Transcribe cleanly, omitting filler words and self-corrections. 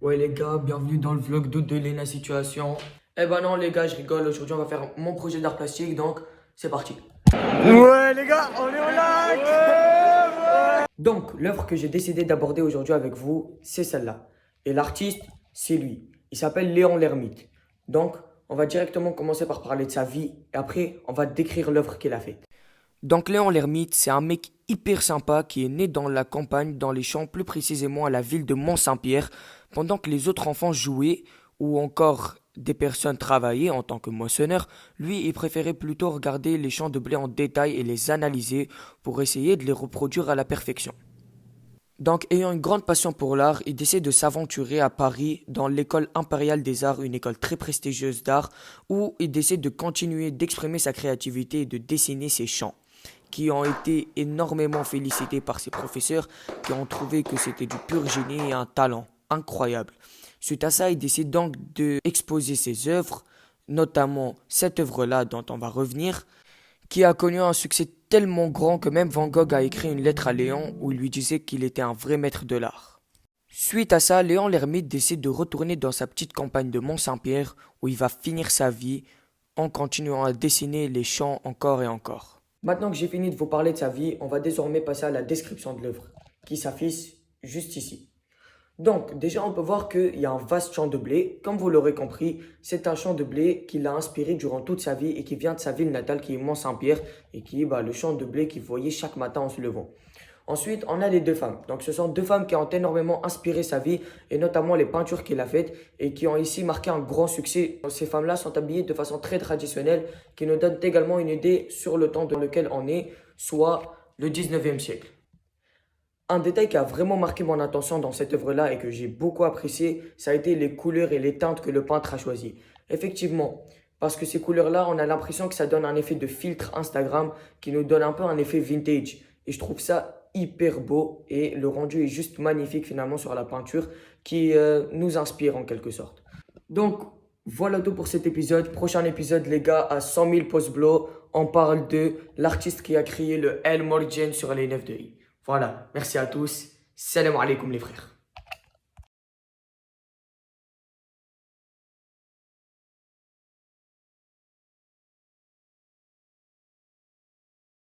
Ouais les gars, bienvenue dans le vlog de Lena Situation. Eh ben non les gars, je rigole, aujourd'hui on va faire mon projet d'art plastique, donc c'est parti. Ouais les gars, on est au lac. Donc l'œuvre que j'ai décidé d'aborder aujourd'hui avec vous, c'est celle-là. Et l'artiste, c'est lui. Il s'appelle Léon Lermite. Donc on va directement commencer par parler de sa vie, et après on va décrire l'œuvre qu'il a faite. Donc Léon Lermite, c'est un mec hyper sympa qui est né dans la campagne, dans les champs, plus précisément à la ville de Mont-Saint-Pierre, pendant que les autres enfants jouaient ou encore des personnes travaillaient en tant que moissonneurs. Lui, il préférait plutôt regarder les champs de blé en détail et les analyser pour essayer de les reproduire à la perfection. Donc, ayant une grande passion pour l'art, il décide de s'aventurer à Paris dans l'école impériale des arts, une école très prestigieuse d'art, où il décide de continuer d'exprimer sa créativité et de dessiner ses champs, qui ont été énormément félicités par ses professeurs, qui ont trouvé que c'était du pur génie et un talent incroyable. Suite à ça, il décide donc d'exposer ses œuvres, notamment cette œuvre-là dont on va revenir, qui a connu un succès tellement grand que même Van Gogh a écrit une lettre à Léon où il lui disait qu'il était un vrai maître de l'art. Suite à ça, Léon l'ermite décide de retourner dans sa petite campagne de Mont-Saint-Pierre où il va finir sa vie en continuant à dessiner les champs encore et encore. Maintenant que j'ai fini de vous parler de sa vie, on va désormais passer à la description de l'œuvre, qui s'affiche juste ici. Donc, déjà, on peut voir qu'il y a un vaste champ de blé. Comme vous l'aurez compris, c'est un champ de blé qui l'a inspiré durant toute sa vie et qui vient de sa ville natale qui est Mont-Saint-Pierre et qui est le champ de blé qu'il voyait chaque matin en se levant. Ensuite, on a les deux femmes. Donc, ce sont deux femmes qui ont énormément inspiré sa vie et notamment les peintures qu'il a faites et qui ont ici marqué un grand succès. Ces femmes-là sont habillées de façon très traditionnelle qui nous donne également une idée sur le temps dans lequel on est, soit le 19e siècle. Un détail qui a vraiment marqué mon attention dans cette œuvre-là et que j'ai beaucoup apprécié, ça a été les couleurs et les teintes que le peintre a choisies. Effectivement, parce que ces couleurs-là, on a l'impression que ça donne un effet de filtre Instagram qui nous donne un peu un effet vintage. Et je trouve ça hyper beau et le rendu est juste magnifique finalement sur la peinture qui nous inspire en quelque sorte. Donc, voilà tout pour cet épisode. Prochain épisode, les gars, à 100 000 pouces bleus, on parle de l'artiste qui a créé le El Morgen sur les 9 de I. Voilà, merci à tous. Salam alaikum les frères.